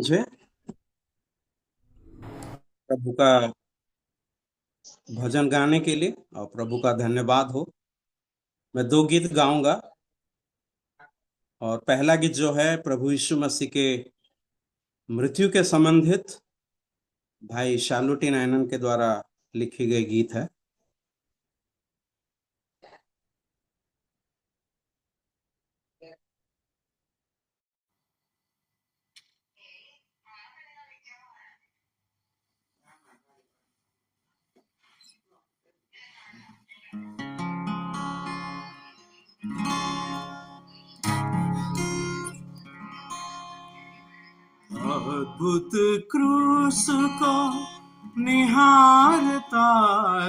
मुझे प्रभु का भजन गाने के लिए और प्रभु का धन्यवाद हो। मैं दो गीत गाऊंगा और पहला गीत जो है प्रभु यीशु मसीह के मृत्यु के संबंधित भाई शालूटी नायनन के द्वारा लिखी गई गीत है। अद्भुत क्रूस को निहारता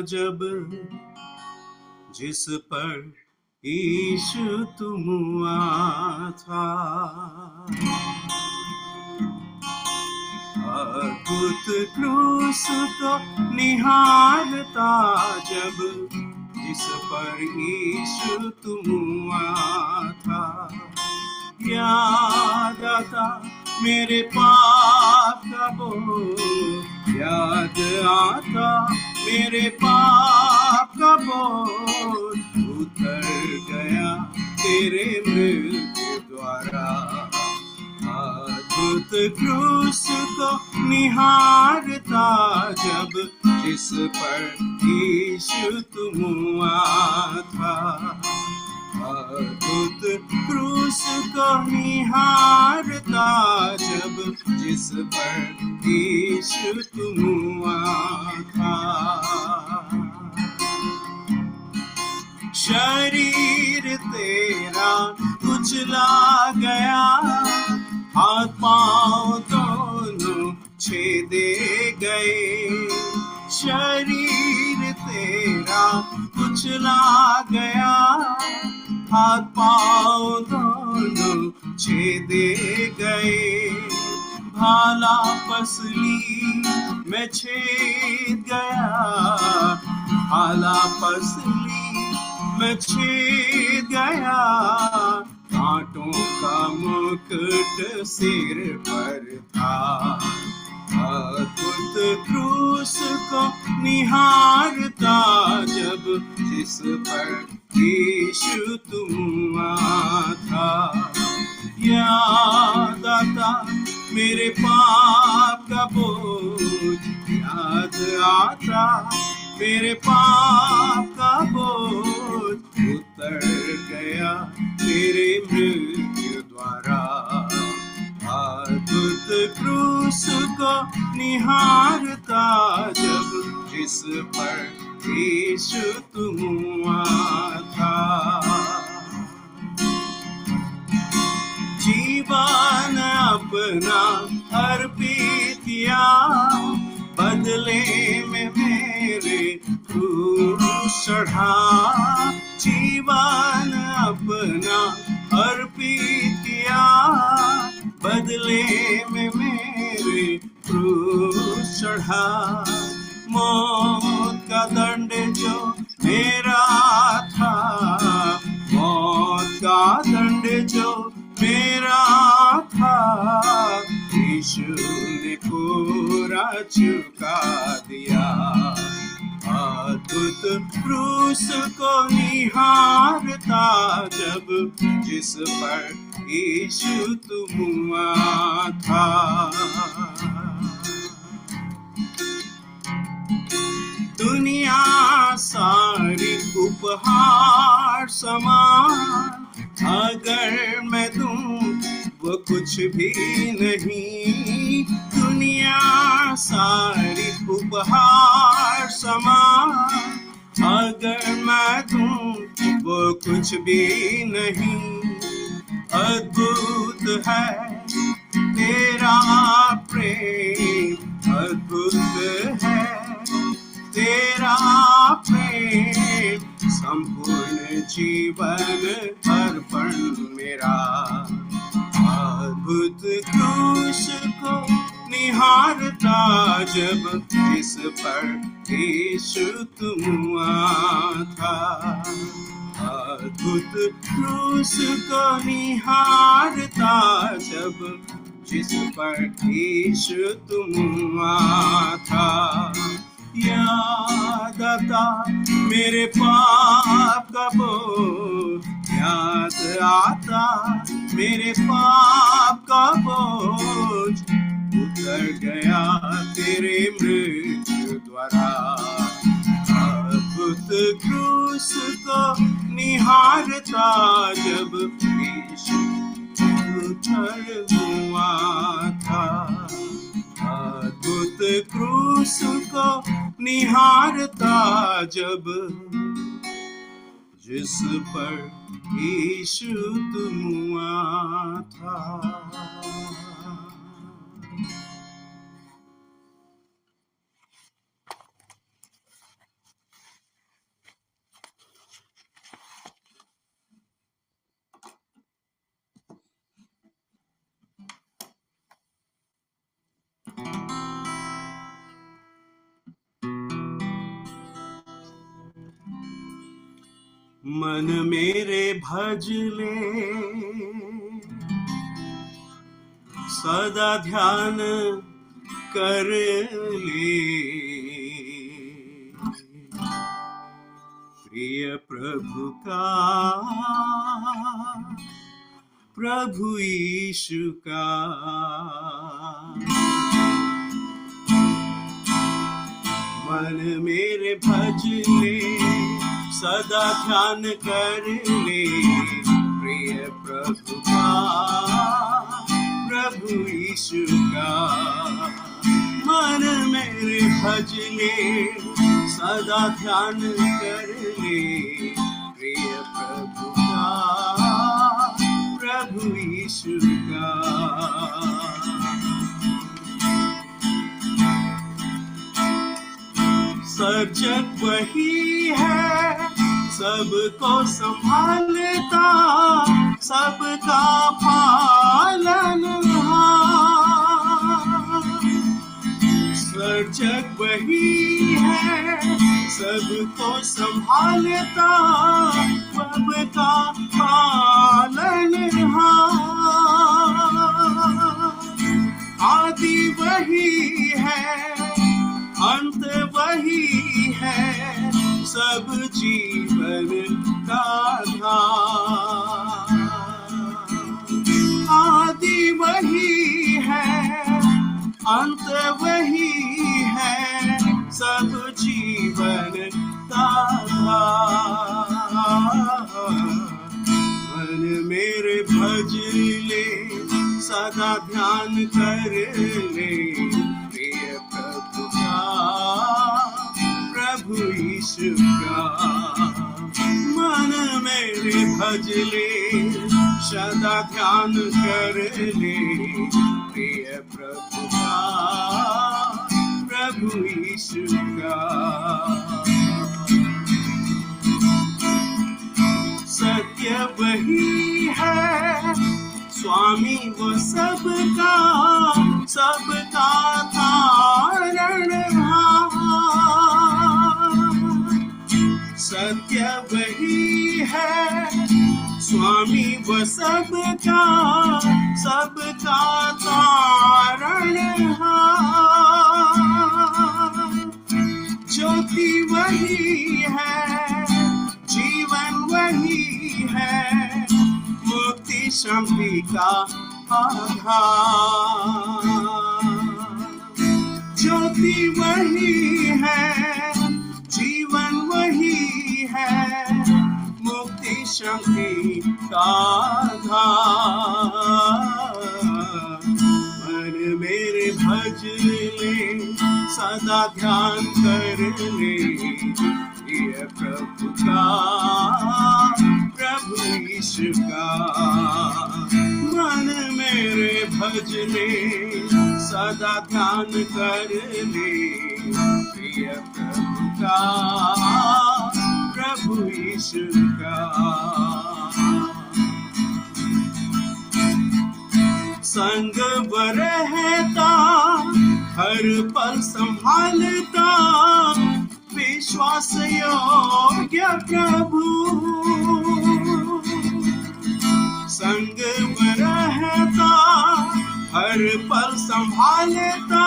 जब, जिस पर यीशु तुम था। अद्भुत क्रूस को निहारता जब, जिस पर यीशु तुम था। याद आता मेरे पाप का बोझ, याद आता मेरे पाप का बोझ, उतर गया तेरे मृत्यु द्वारा। अद्भुत क्रूस को निहारता जब, जिस पर यीशु तुम था। अद्भुत क्रूस को निहारता जब, जिस पर यीशु तुम था। शरीर तेरा कुचला गया, हाथ पांव दोनों छेदे गए। शरीर तेरा कुचला गया, हाथ पांव दोनों छेदे गए। भाला पसली में छेद गया, भाला पसली में छेद गया। कांटों का मुकुट सिर पर था। अद्भुत क्रूस को निहारता जब, जिस पर यीशु तुम था। याद आता मेरे पाप का बोझ, याद आता मेरे पाप का बोझ, उतर गया तेरे मृत्यु द्वारा। अद्भुत क्रूस को निहारता जब, जिस पर यीशु तुम था। जीवन अपना अर्पित किया, बदले में मेरे क्रूस चढ़ा। जीवन अपना अर्पित किया, बदले में मेरे क्रूस चढ़ा। मौत का दंड जो मेरा था, मौत का दंड जो मेरा था, यीशु ने पूरा चुका दिया। अद्भुत क्रूस को निहारता जब, जिस पर यीशु तुम था। दुनिया सारी उपहार समान, अगर मैं दूं वो कुछ भी नहीं। दुनिया सारी उपहार समान, अगर मैं दूं वो कुछ भी नहीं। अद्भुत है तेरा प्रेम, अद्भुत है तेरा प्रेम, संपूर्ण जीवन अर्पण मेरा। अद्भुत क्रूस को निहारता जब, जिस पर यीशु तुम था। अद्भुत क्रूस को निहारता जब, जिस पर यीशु तुम हुआ था। याद आता मेरे पाप का बोझ, याद आता मेरे पाप का बोझ, उतर गया तेरे मृत्यु द्वारा। अद्भुत क्रूस को निहारता जब यीशु उतर हुआ था। अद्भुत क्रूस को निहारता जब, जिस पर यीशु तुम हुआ था। मन मेरे भज ले, सदा ध्यान कर ले, प्रिय प्रभु का, प्रभु यीशु का। मन मेरे भज ले, सदा ध्यान कर ले, प्रिय प्रभु का, प्रभु यीशु का। मन मेरे भज ले, सदा ध्यान कर ले, प्रिय प्रभु का, प्रभु यीशु का। सर्जक वही है, सबको संभालता, सबका पालनहार। सर्जक वही है, सबको संभालता, सबका पालनहार। आदि वही है, अंत वही है, सब जीवन का आधार। आदि वही है, अंत वही है, सब जीवन का आधार। मन मेरे भज ले, सदा ध्यान कर ले, प्रिय प्रभु का, प्रभु यीशु का। मन मेरे भज ले, सदा ध्यान कर ले, प्रिय प्रभु का, प्रभु यीशु का। सत्य वही है, स्वामी वो सबका, सबका तारणहार। सत्य वही है, स्वामी वो सबका, सबका तारणहार। ज्योति वही है, जीवन वही है, मुक्ति शांति का आधार। ज्योति वही है, जीवन वही है, मुक्ति शांति का आधार। मन मेरे भज ले, सदा ध्यान कर ले, प्रिय प्रभु का, प्रभु यीशु का। मन मेरे भज ले, सदा ध्यान कर ले, प्रिय प्रभु का, प्रभु यीशु का। संग रहता, हर पल संभालता, विश्वास योग्य प्रभु। संग रहता, हर पल संभालता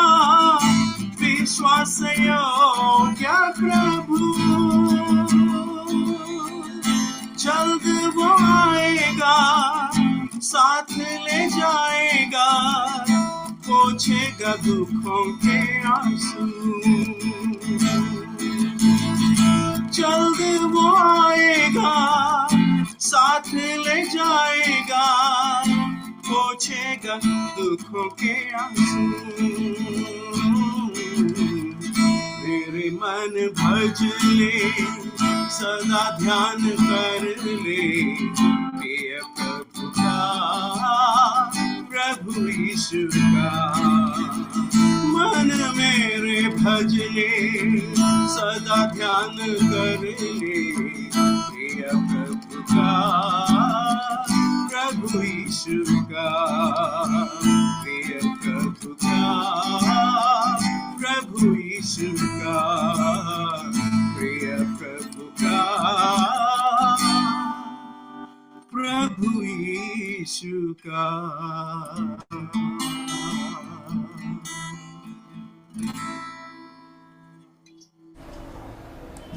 विश्वास योग्य प्रभु, जल्द वो आएगा साथ ले जाएगा, पोंछेगा दुखों के आंसू। जल्द वो आएगा साथ ले जाएगा, पोंछेगा दुखों के आंसू। मेरे मन भज ले, सदा ध्यान कर ले, प्रिय प्रभु का, प्रभु यीशु का। मन मेरे भज ले, सदा ध्यान कर ले, प्रिय प्रभु का, प्रभु यीशु का, प्रिय प्रभु का, प्रभु यीशु का, प्रिय प्रभु का, प्रभु यीशु का।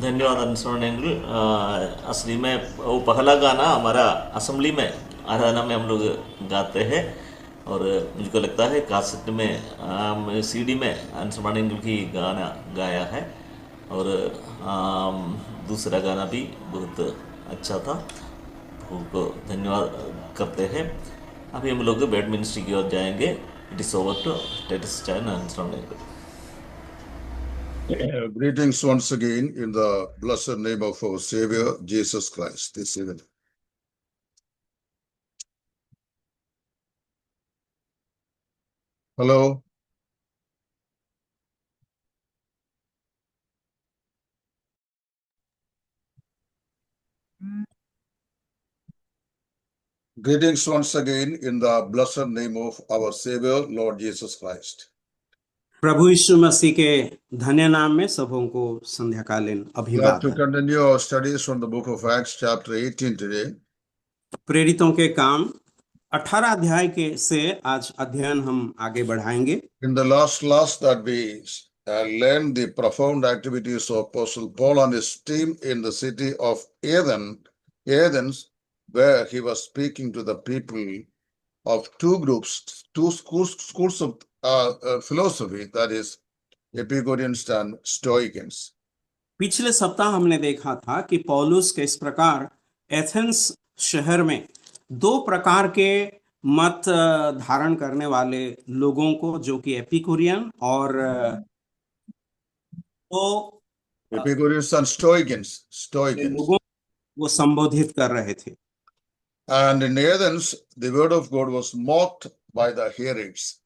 धन्यवाद अनुसरण एंगल। असली में वो पहला गाना हमारा असेंबली में आराधना में हम लोग गाते हैं, और मुझको लगता है कासेट में सीडी में अनुसरण एंगल की गाना गाया है, और दूसरा गाना भी बहुत अच्छा था। उनको धन्यवाद करते हैं। अभी हम लोग बेड मिनिस्ट्री की ओर जाएंगे। इट इज ओवर टू टेटिस चैन अनुसरण angle. Greetings once again in the blessed name of our Savior Jesus Christ this evening. Hello. Greetings once again in the blessed name of our Savior Lord Jesus Christ. प्रभु यीशु मसीह के धन्य नाम में सबों को संध्याकालीन We have to अभिवादन। continue our studies from the book of Acts chapter 18 today. प्रेरितों के काम 18 अध्याय के से आज अध्ययन हम आगे बढ़ाएंगे। In the last class that we learned the profound activities of Apostle Paul and his team in the city of Athens, where he was speaking to the people of two groups, two schools of philosophy, that is Epicureans and Stoics. पिछले सप्ताह हमने देखा था कि पौलुस किस प्रकार Athens शहर में दो प्रकार के मत धारण करने वाले लोगों को, जो कि एपिकुरियन और तो Epicureans and Stoics. लोगों वो संबोधित कर रहे थे। And in Athens, the word of God was mocked by the hearers.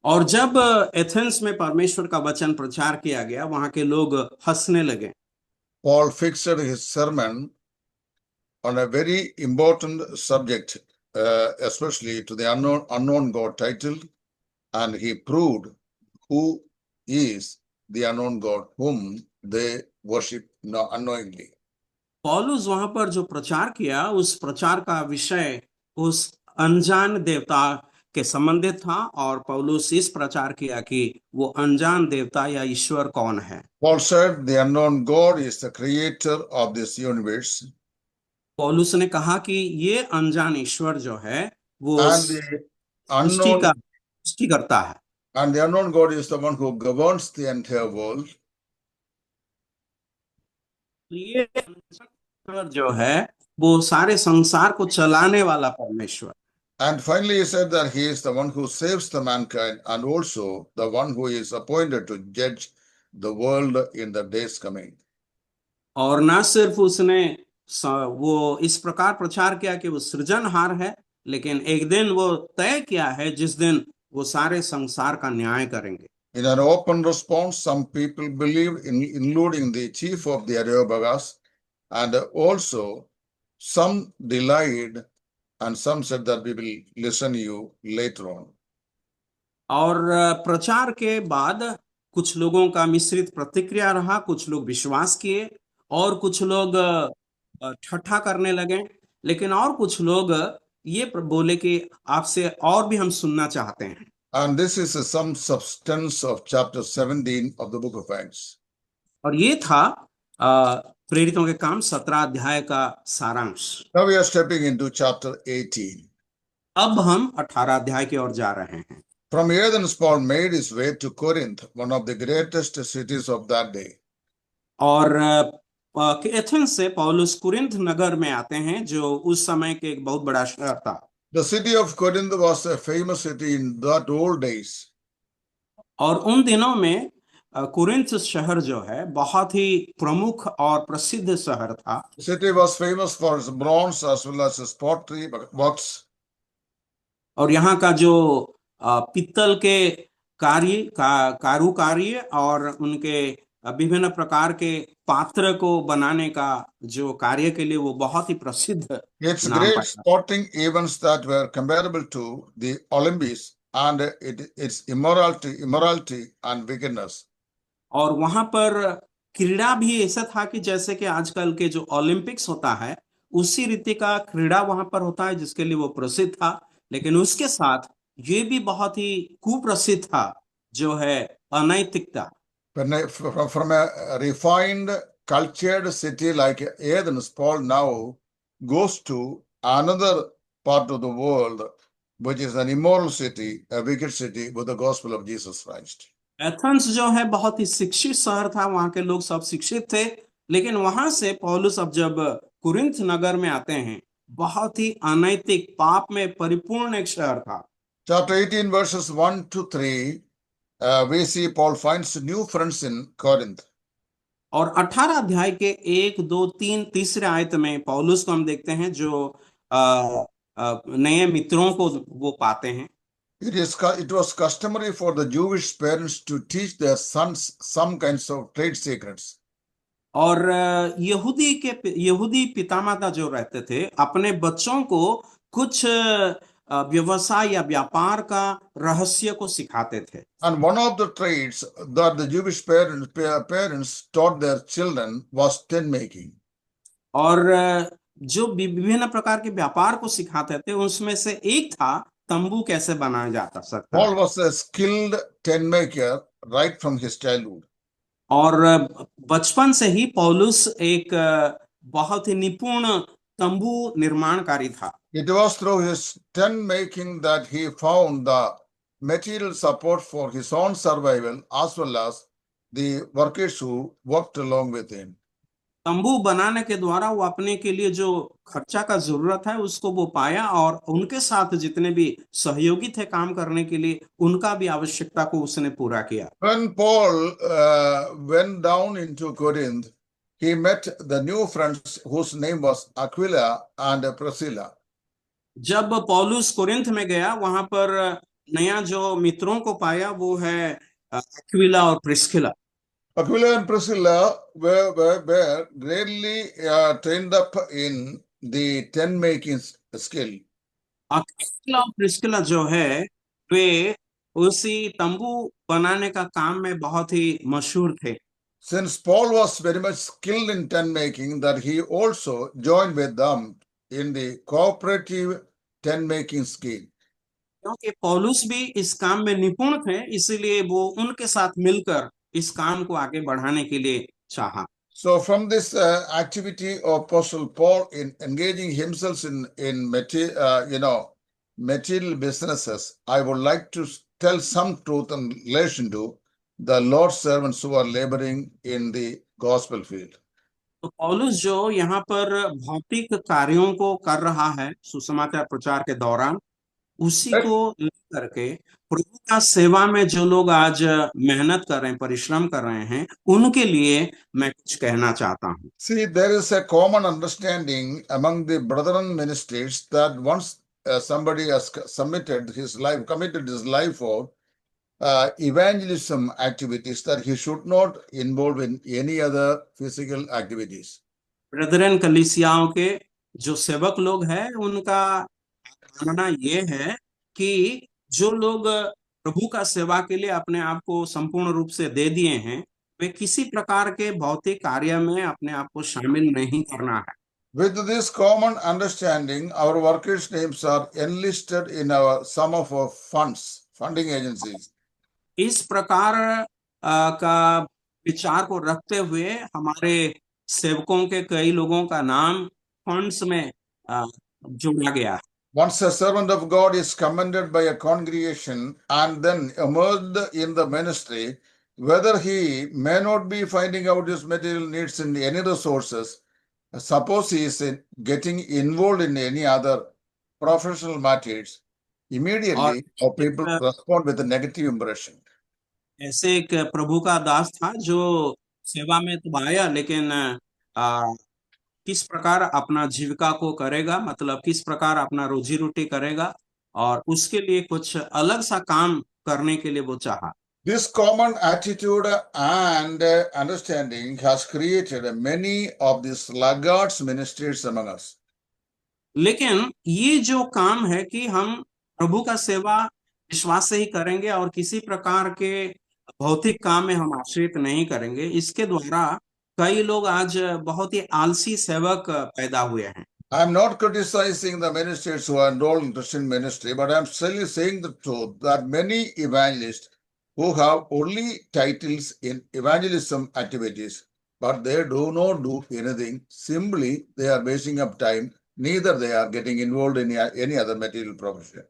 और जब एथेंस में परमेश्वर का वचन प्रचार किया गया, वहां के लोग हंसने लगे। Paul fixed his sermon on a very important subject, especially to the unknown God title, and he proved who is the unknown God whom they worship unknowingly. पौलुस वहां पर जो प्रचार किया, उस प्रचार का विषय उस अनजान देवता के संबंधित था, और पौलुस इस प्रचार किया कि वो अनजान देवता या ईश्वर कौन है। Paul said the unknown God is the creator of this universe. पौलुस ने कहा कि ये अनजान ईश्वर जो है वो And the सृष्टि करता है, and the unknown God is the one who governs the entire world. ये ईश्वर जो है वो सारे संसार को चलाने वाला परमेश्वर। And finally, he said that he is the one who saves the mankind and also the one who is appointed to judge the world in the days coming. और ना सिर्फ उसने वो इस प्रकार प्रचार किया कि वो सृजनहार है, लेकिन एक दिन वो तय किया है जिस दिन वो सारे संसार का न्याय करेंगे। In an open response, some people believed, including the chief of the Areopagus, and also some denied, and some said that we will listen to you later on. और प्रचार के बाद कुछ लोगों का मिश्रित प्रतिक्रिया रहा, कुछ लोग विश्वास किए और कुछ लोग ठट्ठा करने लगे, लेकिन और कुछ लोग ये बोले कि आपसे और भी हम सुनना चाहते हैं। And this is some substance of chapter 17 of the book of Acts. और ये था प्रेरितों के काम 17 अध्याय का सारांश। Now we are stepping into chapter 18. अब हम 18 अध्याय की ओर जा रहे हैं। From Athens, Paul made his way to Corinth, one of the greatest cities of that day. और एथेंस से पौलुस कुरिन्थ नगर में आते हैं, जो उस समय के एक बहुत बड़ा शहर था। The city of Corinth was a famous city in that old days. और उन दिनों में कुरिन्थ शहर जो है बहुत ही प्रमुख और प्रसिद्ध शहर था। The city was famous for its bronze as well as its pottery works. और यहाँ का जो पित्तल के कारुकार्य और उनके विभिन्न प्रकार के पात्र को बनाने का जो कार्य के लिए वो बहुत ही प्रसिद्ध Its नाम great पाया। sporting events that were comparable to the Olympics and its immorality and wickedness. और वहां पर क्रीड़ा भी ऐसा था कि जैसे कि आजकल के जो ओलंपिक्स होता है उसी रीति का क्रीड़ा वहां पर होता है, जिसके लिए वो प्रसिद्ध था। लेकिन उसके साथ ये भी बहुत ही कुप्रसिद्ध था, जो है अनैतिकता। From a refined, cultured city like Athens, Paul now goes to another part of the world, which is an immoral city, a wicked city, with the gospel of Jesus Christ. Athens जो है बहुत ही शिक्षित शहर था, वहां के लोग सब शिक्षित थे। लेकिन वहां से पौलुस अब जब कुरिन्थ नगर में आते हैं, बहुत ही अनैतिक पाप में परिपूर्ण एक शहर था। Chapter 18, verses 1 to 3, we see Paul finds new friends in Corinth. और 18 अध्याय के 1, 2, 3 तीसरे आयत में पौलुस को हम देखते हैं जो नए मित्रों को वो पाते हैं। It was customary for the Jewish parents to teach their sons some kinds of trade secrets. और यहूदी पितामाता जो रहते थे अपने बच्चों को कुछ व्यवसाय या व्यापार का रहस्य को सिखाते थे। And one of the trades that the Jewish parents taught their children was tent making. और जो विभिन्न प्रकार के व्यापार को सिखाते थे उसमें से एक था तंबू कैसे बनाया जाता सकता Paul है। was a skilled tent maker right from his childhood. और बचपन से ही पौलुस एक बहुत ही निपुण तंबू निर्माणकारी था। It was through his tent making that he found the material support for his own survival as well as the workers who worked along with him. तंबू बनाने के द्वारा वो अपने के लिए जो खर्चा का जरूरत है उसको वो पाया, और उनके साथ जितने भी सहयोगी थे काम करने के लिए उनका भी आवश्यकता को उसने पूरा किया। When Paul went down into Corinth, he met the new friends whose name was Aquila and Priscilla. जब पौलुस कोरिन्थ में गया, वहां पर नया जो मित्रों को पाया वो है अक्विला और Priscilla. Aquila and Priscilla were greatly trained up in the tent making skill. Aquila और प्रिस्किला जो है वे उसी तंबू बनाने का काम में बहुत ही मशहूर थे। Since Paul was very much skilled in tent making, that he also joined with them in the cooperative tent making scheme. क्योंकि पौलुस भी इस काम में निपुण थे, इसीलिए वो उनके साथ मिलकर इस काम को आगे बढ़ाने के लिए चाहा। So from this activity of Apostle Paul in engaging himself in material businesses, I would like to tell some truth in relation to the Lord's servants who are laboring in the gospel field. तो पौलुस जो यहाँ पर भौतिक कार्यों को कर रहा है सुसमाचार प्रचार के दौरान, उसी को लेकर के प्रभु का सेवा में जो लोग आज मेहनत कर रहे हैं, परिश्रम कर रहे हैं, उनके लिए मैं कुछ कहना चाहता हूँ। See, there is a common understanding among the brethren ministries that once somebody has committed his life for evangelism activities, that he should not involve in any other physical activities. Brethren कलीसियाओं के जो सेवक लोग हैं उनका मानना ये है कि जो लोग प्रभु का सेवा के लिए अपने आप को संपूर्ण रूप से दे दिए हैं, वे किसी प्रकार के भौतिक कार्य में अपने आप को शामिल नहीं करना है। With this common understanding, our workers' names are enlisted in some of our funding agencies. इस प्रकार का विचार को रखते हुए हमारे सेवकों के कई लोगों का नाम फंड्स में जोड़ा गया है। Once a servant of God is commended by a congregation and then emerged in the ministry, whether he may not be finding out his material needs in any other sources, suppose he is getting involved in any other professional matters, immediately our people respond with a negative impression. ऐसे एक प्रभु का दास था जो सेवा में तो आया, लेकिन किस प्रकार अपना जीविका को करेगा, मतलब किस प्रकार अपना रोजी रोटी करेगा, और उसके लिए कुछ अलग सा काम करने के लिए वो चाहा। This common attitude and understanding has created many of these laggards ministries among us. लेकिन ये जो काम है कि हम प्रभु का सेवा विश्वास से ही करेंगे और किसी प्रकार के भौतिक काम में हम आश्रित नहीं करेंगे, इसके द्वारा कई लोग आज बहुत ही आलसी सेवक पैदा हुए हैं। I am not criticizing the ministers who are enrolled in Christian ministry, but I am still saying the truth that many evangelists who have only titles in evangelism activities, but they do not do anything. Simply, they are wasting up time. Neither they are getting involved in any other material profession.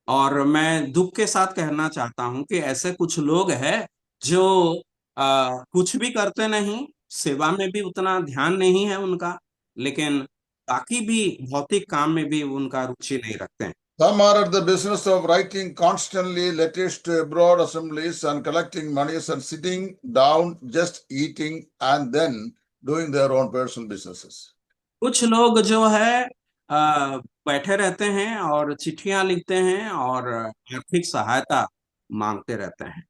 और मैं दुख के साथ कहना चाहता हूं कि ऐसे कुछ लोग हैं जो कुछ भी करते नहीं, सेवा में भी उतना ध्यान नहीं है उनका, लेकिन बाकी भी भौतिक काम में भी उनका रुचि नहीं रखते हैं। Some are at the business of writing constantly letters to abroad assemblies and collecting monies and sitting down, just eating and then doing their own personal businesses. कुछ लोग जो है बैठे रहते हैं और चिट्ठियां लिखते हैं और आर्थिक सहायता मांगते रहते हैं।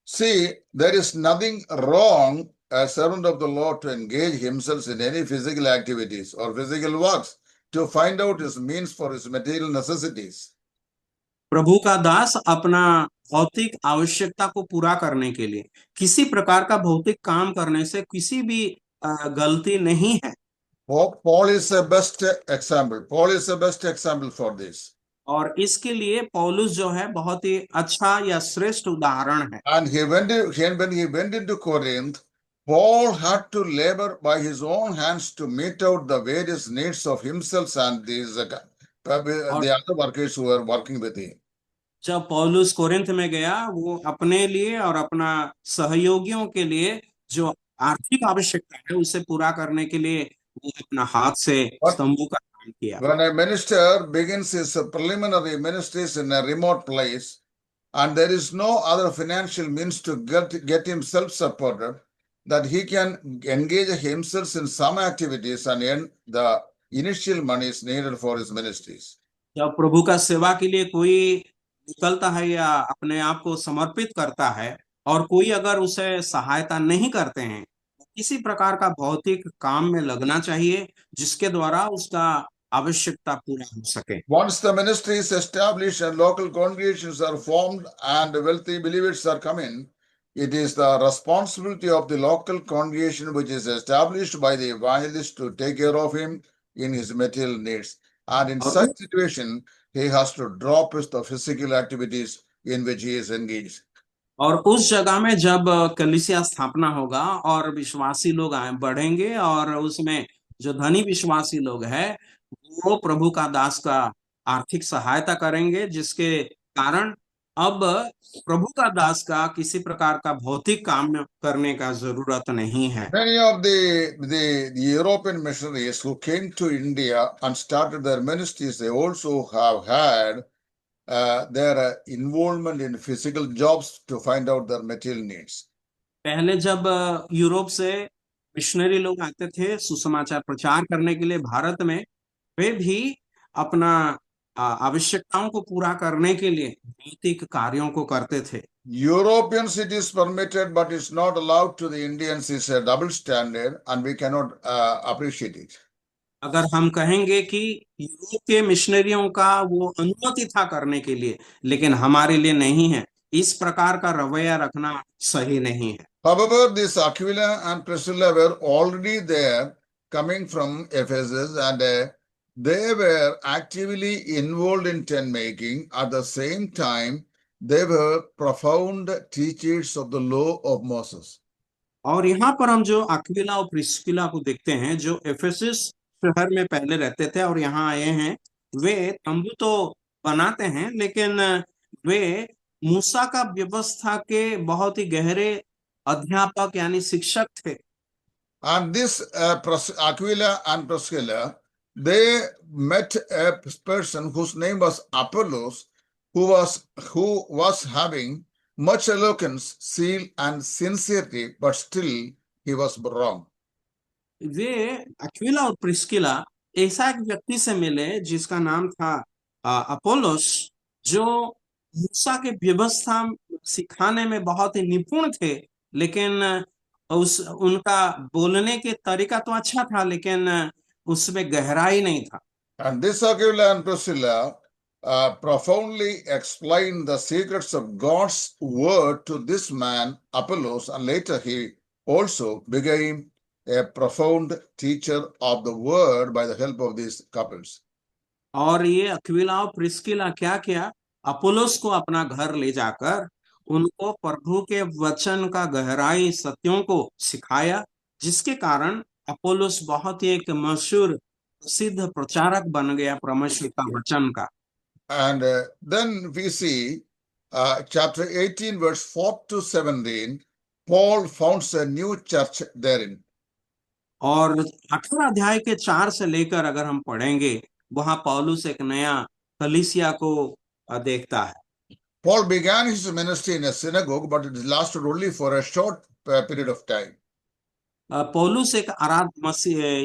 See, there is nothing wrong as servant of the Lord to engage himself in any physical activities or physical works to find out his means for his material necessities. प्रभु का दास अपना भौतिक आवश्यकता को पूरा करने के लिए किसी प्रकार का भौतिक काम करने से किसी भी गलती नहीं है। Paul is the best example. Paul is the best example for this. और इसके लिए पौलुस जो है बहुत ही अच्छा या श्रेष्ठ उदाहरण है। And when he went into Corinth, Paul had to labor by his own hands to meet out the various needs of himself and the other workers who were working with him. जब पौलुस Corinth में गया, वो अपने लिए और अपना सहयोगियों के लिए जो आर्थिक आवश्यकता है उसे पूरा करने के लिए वो अपना हाथ से स्तंभों का काम किया। When a minister begins his preliminary ministries in a remote place and there is no other financial means to get himself supported, that he can engage himself in some activities and earn the initial monies needed for his ministries. जब प्रभु का सेवा के लिए कोई निकलता है या अपने आप को समर्पित करता है और कोई अगर उसे सहायता नहीं करते हैं, किसी प्रकार का भौतिक काम में लगना चाहिए जिसके द्वारा उसका आवश्यकता पूरा हो सके। Once the ministry is established and local congregations are formed and wealthy believers are coming, it is the responsibility of the local congregation which is established by the evangelist to take care of him in his material needs. And in such situation, he has to drop the physical activities in which he is engaged. और उस जगह में जब कलीसिया स्थापना होगा और विश्वासी लोग बढ़ेंगे और उसमें जो धनी विश्वासी लोग हैं वो प्रभु का दास का आर्थिक सहायता करेंगे, जिसके कारण अब प्रभु का दास का किसी प्रकार का भौतिक काम करने का जरूरत नहीं है। Many of the European missionaries who came to India and started their ministries, they also have had their involvement in physical jobs to find out their material needs. पहले जब यूरोप से मिशनरी लोग आते थे सुसमाचार प्रचार करने के लिए भारत में, वे भी अपना आवश्यकताओं को पूरा करने के लिए भौतिक कार्यों को करते थे। Europeans it is permitted, but it's not allowed to the Indians. Is a double standard, and we cannot appreciate it. अगर हम कहेंगे कि यूरोप के मिशनरियों का वो अनुमति था करने के लिए, लेकिन हमारे लिए नहीं है, इस प्रकार का रवैया रखना सही नहीं है। However, this Aquila and Priscilla were already there coming from Ephesus, and they were actively involved in tent making. At the same time, they were profound teachers of the law of Moses. और यहाँ पर हम जो Aquila और Priscilla को देखते हैं, जो एफेसस शहर में पहले रहते थे और यहाँ आए हैं, वे तंबू तो बनाते हैं, लेकिन वे मूसा का व्यवस्था के बहुत ही गहरे अध्यापक यानी शिक्षक थे। And this Aquila and Priscilla, they met a person whose name was Apollos, who was having much eloquence, zeal, and sincerity, but still he was wrong. Way Aquila और प्रिस्किला ऐसा एक व्यक्ति से मिले जिसका नाम था अपोलोस, जो मूसा के व्यवस्था सिखाने में बहुत ही निपुण थे, लेकिन उनका बोलने के तरीका तो अच्छा था, लेकिन उसमें गहराई नहीं था। And this Aquila and Priscilla profoundly explained the secrets of God's word to this man Apollos, and later he also became a profound teacher of the word by the help of these couples. और ये Aquila और Priscilla क्या किया, Apollos को अपना घर ले जाकर उनको प्रभु के वचन का गहराई सत्यों को सिखाया, जिसके कारण अपोलोस बहुत ही एक मशहूर प्रसिद्ध प्रचारक बन गया परमेश्वर का वचन का। And then we see chapter 18 verse 4 to 17, Paul founds a new church therein. और 18 अध्याय के 4 से लेकर अगर हम पढ़ेंगे, वहां पौलुस एक नया कलीसिया को देखता है। Paul began his ministry in a synagogue, but it lasted only for a short period of time. पौलुस एक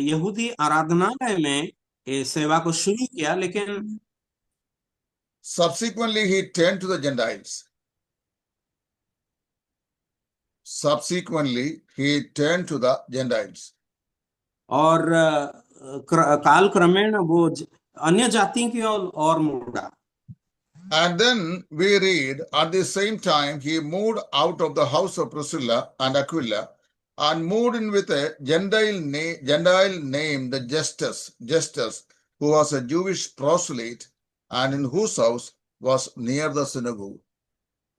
यहूदी आराधनालय में सेवा को शुरू किया, लेकिन Subsequently he turned to the Gentiles. और काल क्रमेण वो अन्य जातियों की ओर मुड़ा। And then we read, at the same time he moved out of the house of Priscilla and Aquila and moved in with a Gentile named Justus, who was a Jewish proselyte, and in whose house was near the synagogue.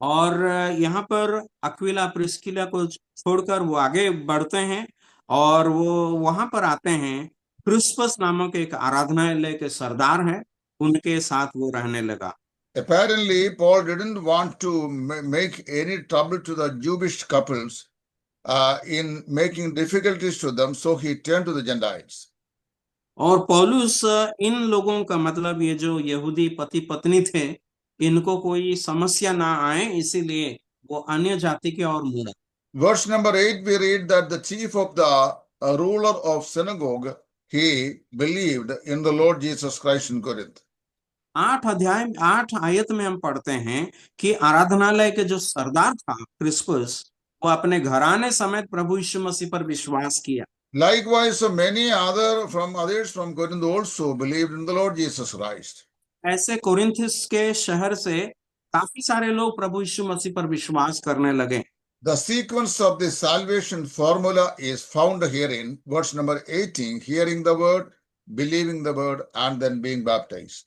और यहाँ पर Aquila Priscilla को छोड़कर वो आगे बढ़ते हैं और वो वहां पर आते हैं, क्रिस्पस नामक एक आराधनालय के सरदार हैं, उनके साथ वो रहने लगा। Apparently, Paul didn't want to make any trouble to the Jewish couples in making difficulties to them, so he turned to the Gentiles. और पौलुस इन लोगों का मतलब ये जो यहूदी पति पत्नी थे, इनको कोई समस्या ना आए, इसीलिए वो अन्य जाति के और मुड़ा। Verse number 8, we read that the chief of the ruler of synagogue, he believed in the Lord Jesus Christ in Corinth. 8 आयत में हम पढ़ते हैं कि आराधनालय के जो सरदार था क्रिस्पस, वो अपने घराने समेत प्रभु यीशु मसीह पर विश्वास किया। Likewise, many others from Corinth also believed in the Lord Jesus Christ. ऐसे कोरिन्थस के शहर से काफी सारे लोग प्रभु यीशु मसीह पर विश्वास करने लगे। The sequence of the salvation formula is found here in verse number 18, hearing the word, believing the word, and then being baptized.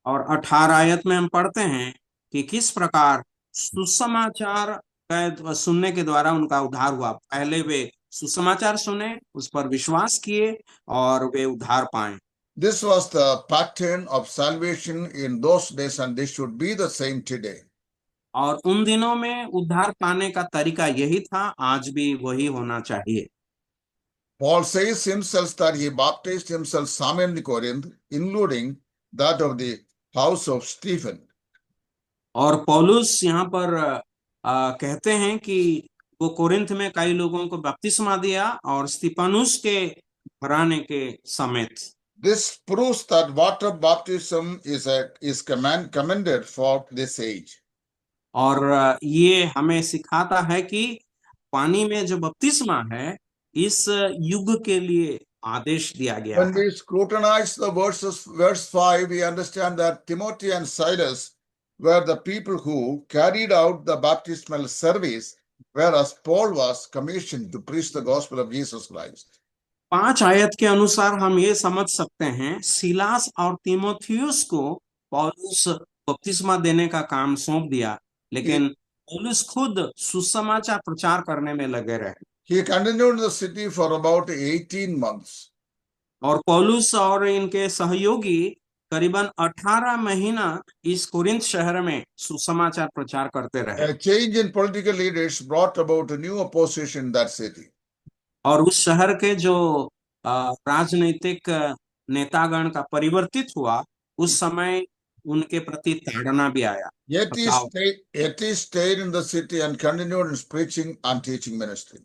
और 18 आयत में हम पढ़ते हैं कि किस प्रकार सुसमाचार सुनने के द्वारा उनका उद्धार हुआ। पहले वे सुसमाचार सुने, उस पर विश्वास किए और वे उद्धार पाए। This was the pattern of salvation in those days, and this should be the same today. और उन दिनों में उद्धार पाने का तरीका यही था, आज भी वही होना चाहिए। Paul says himself that he baptized himself some in Corinth, including that of the house of Stephen. और पौलुस यहाँ पर कहते हैं कि वो कोरिन्थ में कई लोगों को बपतिस्मा दिया और स्तिफनुस के घराने के समेत। This proves that water baptism is commended for this age. और ये हमें सिखाता है कि पानी में जो बपतिस्मा है, इस युग के लिए आदेश दिया गया When we scrutinize the verse 5, we understand that Timothy and Silas were the people who carried out the baptismal service, whereas Paul was commissioned to preach the gospel of Jesus Christ. 5 आयत के अनुसार हम ये समझ सकते हैं, Silas और तीमुथियुस को पौलुस बपतिस्मा देने का काम सौंप दिया, He, लेकिन पौलुस खुद सुसमाचार प्रचार करने में लगे रहे। he continued in the city for about 18 months. और पौलुस और इनके सहयोगी करीबन 18 महीना इस कुरिन्थ शहर में सुसमाचार प्रचार करते रहे। A change in political leaders brought about a new opposition in that city. और उस शहर के जो राजनीतिक नेतागण का परिवर्तित हुआ, उस समय उनके प्रति ताड़ना भी आया। Yet he stayed in the city and continued his preaching and teaching ministry.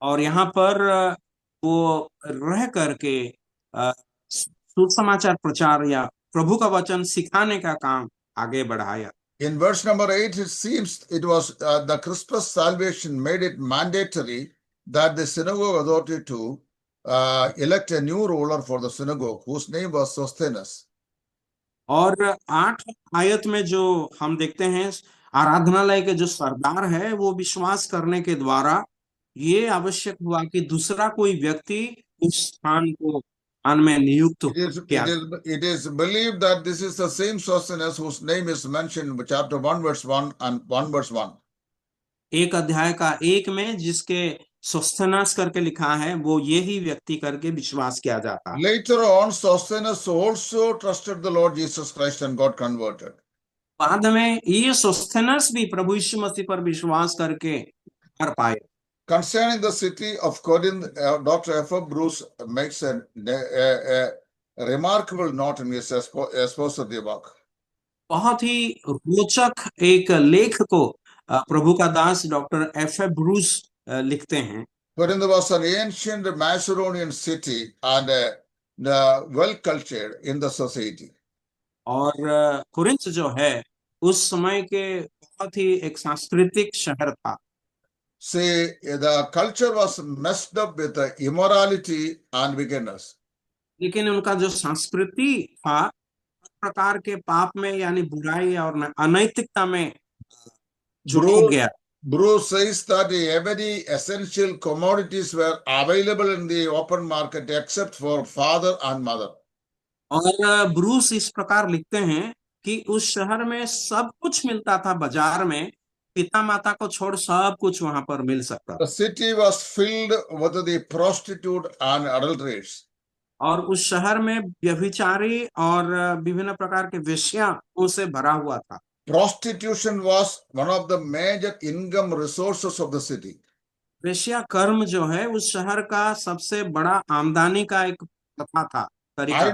और यहाँ पर वो रह करके सुसमाचार प्रचार या प्रभु का वचन सिखाने का काम आगे बढ़ाया। In verse number 8, it seems it was the Christmas salvation made it mandatory that the synagogue authority to elect a new ruler for the synagogue, whose name was Sosthenes. और 8 आयत में जो हम देखते हैं, आराधनालय के जो सरदार है वो विश्वास करने के द्वारा ये आवश्यक हुआ कि दूसरा कोई व्यक्ति उस स्थान में नियुक्त किया। It is believed that this is the same Sosthenes whose name is mentioned in chapter 1 verse 1 and 1 verse 1. एक अध्याय का 1 में जिसके सोस्थेनस करके लिखा है, वो यही व्यक्ति करके विश्वास किया जाता है। Later on, Sosthenes also trusted the Lord Jesus Christ and got converted. बाद में ये सोस्थेनस भी प्रभु यीशु मसीह पर विश्वास करके कर पाए। Concerning the city of Corinth, Dr. F. Bruce makes a remarkable note in his expository work. बहुत ही रोचक एक लेख को प्रभु का दास डॉक्टर F. ब्रूस लिखते हैं। Corinth was an ancient Macedonian city and well cultured in the society. और Corinth जो है उस समय के बहुत ही एक सांस्कृतिक शहर था। See, the culture was messed up with immorality and wickedness. लेकिन उनका जो संस्कृति था प्रकार के पाप में यानी बुराई और अनैतिकता में जुड़ गया। Bruce says that every essential commodities were available in the open market except for father and mother. और ब्रूस इस प्रकार लिखते हैं कि उस शहर में सब कुछ मिलता था बाजार में, पिता माता को छोड़ सब कुछ वहां पर मिल सकता। The city was filled with the prostitute and adulterers. और उस शहर में व्यभिचारी और विभिन्न प्रकार के वेश्याओं से भरा हुआ था। Prostitution was one of the major income resources of the city. वेश्या कर्म जो है उस शहर का सबसे बड़ा आमदनी का एक प्रथा था, तरीका था।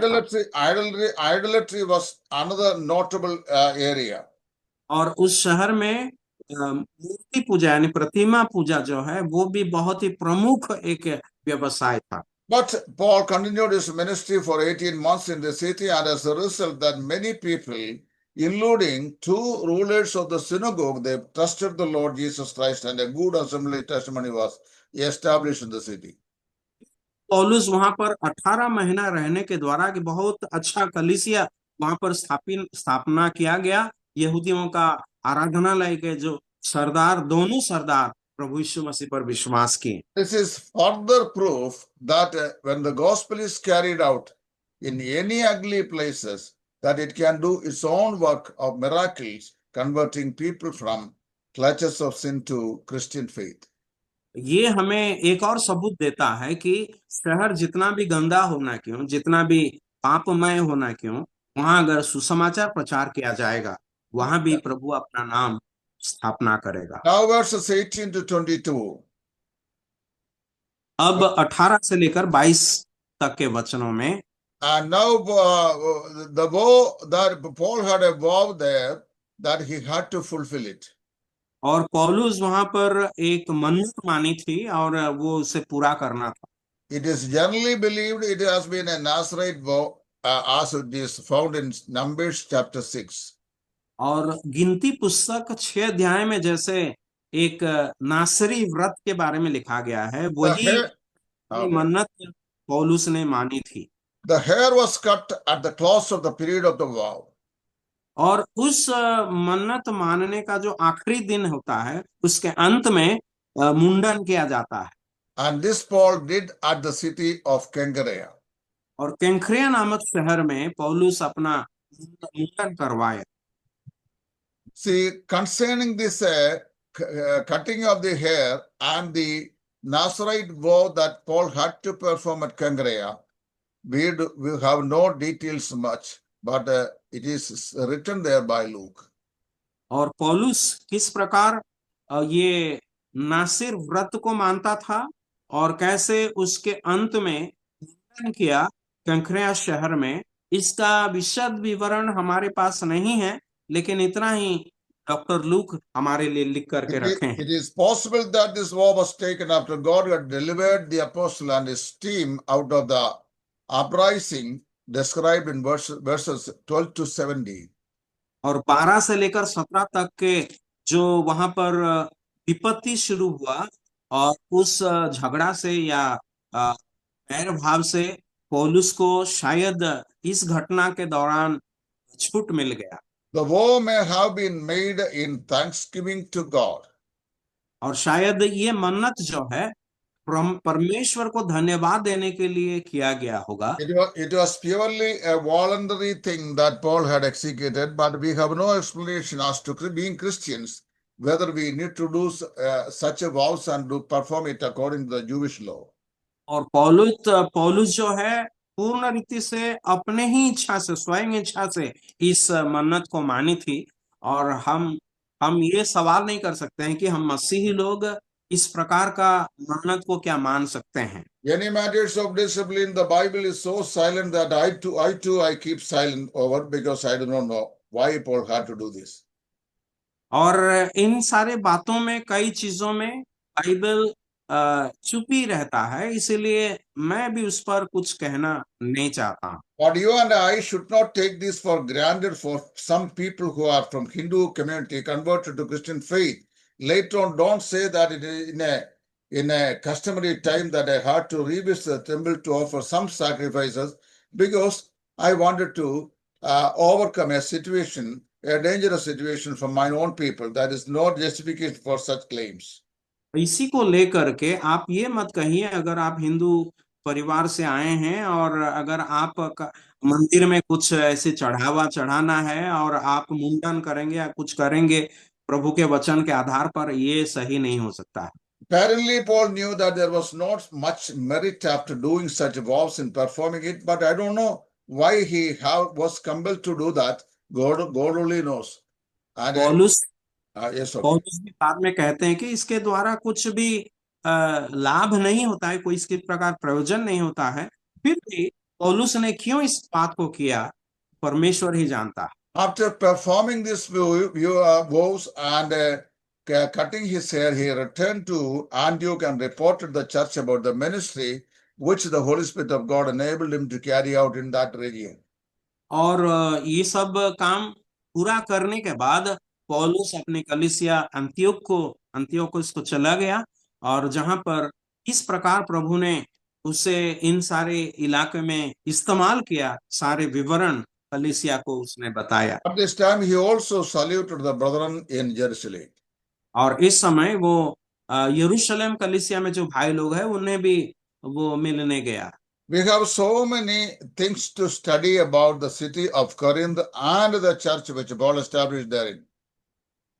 Idolatry was another notable area. और उस शहर में मूर्ति पूजा यानी प्रतिमा पूजा जो है वो भी बहुत ही प्रमुख एक व्यवसाय था। But Paul continued his ministry for 18 months in the city, and as a result that many people, including 2 rulers of the synagogue, they trusted the Lord Jesus Christ, and a good assembly testimony was established in the city. पौलुस वहां पर 18 महीना रहने के द्वारा कि बहुत अच्छा कलीसिया वहां पर स्थापना किया गया। यहूदियों का आराधनालय के जो सरदार, दोनों सरदार प्रभु यीशु मसीह पर विश्वास किए। This is further proof that when the gospel is carried out in any ugly places, that it can do its own work of miracles, converting people from clutches of sin to Christian faith. ये हमें एक और सबूत देता है कि शहर जितना भी गंदा होना क्यों, जितना भी पापमय होना क्यों, वहां अगर सुसमाचार प्रचार किया जाएगा, वहां भी प्रभु अपना नाम स्थापना करेगा। Now verses 18 to 22. अब 18 से लेकर 22 तक के वचनों में, And now the vow that Paul had a vow there that he had to fulfill it. और पौलुस वहां पर एक मन्नत मानी थी और वो उसे पूरा करना था। It is generally believed it has been a Nazarite vow as it is found in Numbers chapter 6. और गिनती पुस्तक 6 अध्याय में जैसे एक नासरी व्रत के बारे में लिखा गया है, वही मन्नत पौलुस ने मानी थी। The hair was cut at the close of the period of the vow. और उस मन्नत मानने का जो आखिरी दिन होता है, उसके अंत में मुंडन किया जाता है। And this Paul did at the city of Cenchrea. और केंक्रिया नामक शहर में पौलुस अपना मुंडन करवाया। See, concerning this cutting of the hair and the Nazarite vow that Paul had to perform at Cenchrea, we have no details much, but it is written there by Luke. और पौलुस किस प्रकार ये नासिर व्रत को मानता था और कैसे उसके अंत में मुंडन किया कंक्रिया शहर में, इसका विशद विवरण हमारे पास नहीं है, लेकिन इतना ही डॉक्टर लूक हमारे लिए लिख करके रखे हैं। It is possible that this vow was taken after God had delivered the apostle and his team out of the uprising described in verses 12 to 17. और 12 से लेकर 17 तक के जो वहां पर विपत्ति शुरू हुआ और उस झगड़ा से या बैर भाव से पौलुस को शायद इस घटना के दौरान छूट मिल गया। The vow may have been made in thanksgiving to God. और शायद ये मन्नत जो है परमेश्वर को धन्यवाद देने के लिए किया गया होगा। It was purely a voluntary thing that Paul had executed, but we have no explanation as to being Christians whether we need to do such a vows and to perform it according to the Jewish law. और पौलुस जो है पूर्ण रीति से अपने ही इच्छा से, स्वयं इच्छा से इस मन्नत को मानी थी, और हम ये सवाल नहीं कर सकते हैं कि हम मसीही लोग इस प्रकार का मन्नत को क्या मान सकते हैं। Any matters of discipline, the Bible is so silent that I keep silent over, because I do not know why Paul had to do this. और इन सारे बातों में, कई चीजों में बाइबल चुप ही रहता है, इसीलिए मैं भी उस पर कुछ कहना नहीं चाहता। But you and I should not take this for granted. For some people who are from Hindu community converted to Christian faith, later on don't say that it is in a customary time that I had to revisit the temple to offer some sacrifices because I wanted to overcome a situation, a dangerous situation from my own people. That is not justification for such claims. इसी को लेकर के आप ये मत कहिए, अगर आप हिंदू परिवार से आए हैं और अगर आप मंदिर में कुछ ऐसे चढ़ाना है और आप मुंडन करेंगे या कुछ करेंगे प्रभु के वचन के आधार पर, ये सही नहीं हो सकता है। Apparently, Paul knew that there was not much merit after doing such vows and performing it, but I don't know why he was compelled to do that. God only knows. And पौलुस yes, okay. पौलुस भी बाद में कहते हैं कि इसके द्वारा कुछ भी लाभ नहीं होता है, कोई इसके प्रकार प्रयोजन नहीं होता है, फिर भी पौलुस ने क्यों इस बात को किया, परमेश्वर ही जानता है। After performing this vows and cutting his hair, he returned to Antioch and reported the church about the ministry which the Holy Spirit of God enabled him to carry out in that region. और ये सब काम पूरा करने के बाद पौलुस अपने कलीसिया अंतियोकुस को चला गया, और जहां पर इस प्रकार प्रभु ने उसे इन सारे इलाके में इस्तेमाल किया, सारे विवरण कलीसिया को उसने बताया। At this time, he also saluted the brethren in Jerusalem. और इस समय वो यरूशलेम कलीसिया में जो भाई लोग हैं उन्हें भी वो मिलने गया। We have so many things to study about the city of Corinth and the church which Paul established therein.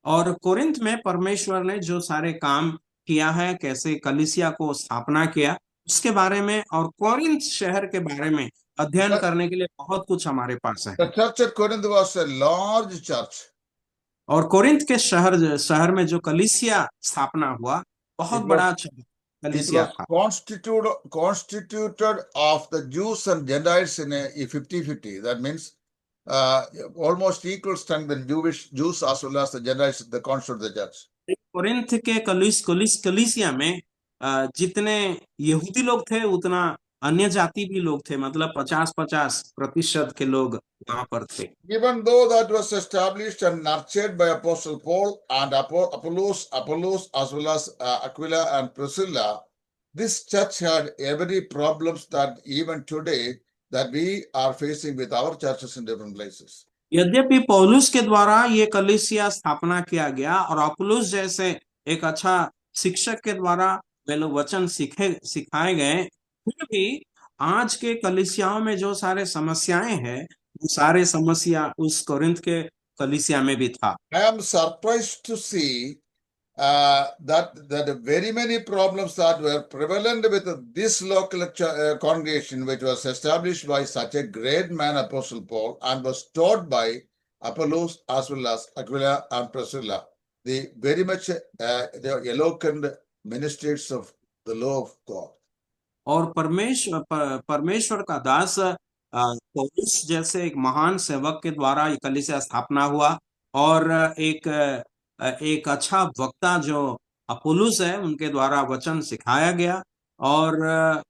और कोरिन्थ में परमेश्वर ने जो सारे काम किया है, कैसे कलीसिया को स्थापना किया, उसके बारे में और कोरिन्थ शहर के बारे में अध्ययन करने के लिए बहुत कुछ हमारे पास है। The church at Corinth was a large church. और कोरिन्थ के शहर में जो कलीसिया स्थापना हुआ, बहुत बड़ा कलीसिया था। Constituted of the Jews and Gentiles in a 50-50. That means almost equal strength in Jews as well as the Gentiles, the constitute the church. Corinth के कलीसिया में जितने यहूदी लोग थे उतना अन्य जाति भी लोग थे, मतलब 50-50% के लोग वहां पर थे। Even though that was established and nurtured by Apostle Paul and Apollos as well as Aquila and Priscilla, this church had every problems that even today that we are facing with our churches in different places. यद्यपि पौलुस के द्वारा ये कलीसिया स्थापना किया गया और अपुल्लोस जैसे एक अच्छा शिक्षक के द्वारा वे लोग वचन सिखाए गए, फिर भी आज के कलीसियाओं में जो सारे समस्याएं हैं, वो सारे समस्या उस कोरिन्थ के कलीसिया में भी था। I am surprised to see that very many problems that were prevalent with this local congregation, which was established by such a great man, Apostle Paul, and was taught by Apollos as well as Aquila and Priscilla, the very much the eloquent ministers of the law of God. और परमेश्वर का दास पौलुस जैसे एक महान सेवक के द्वारा ये कलीसिया स्थापना हुआ, और एक अच्छा वक्ता जो अपुल्लुस है, उनके द्वारा वचन सिखाया गया, और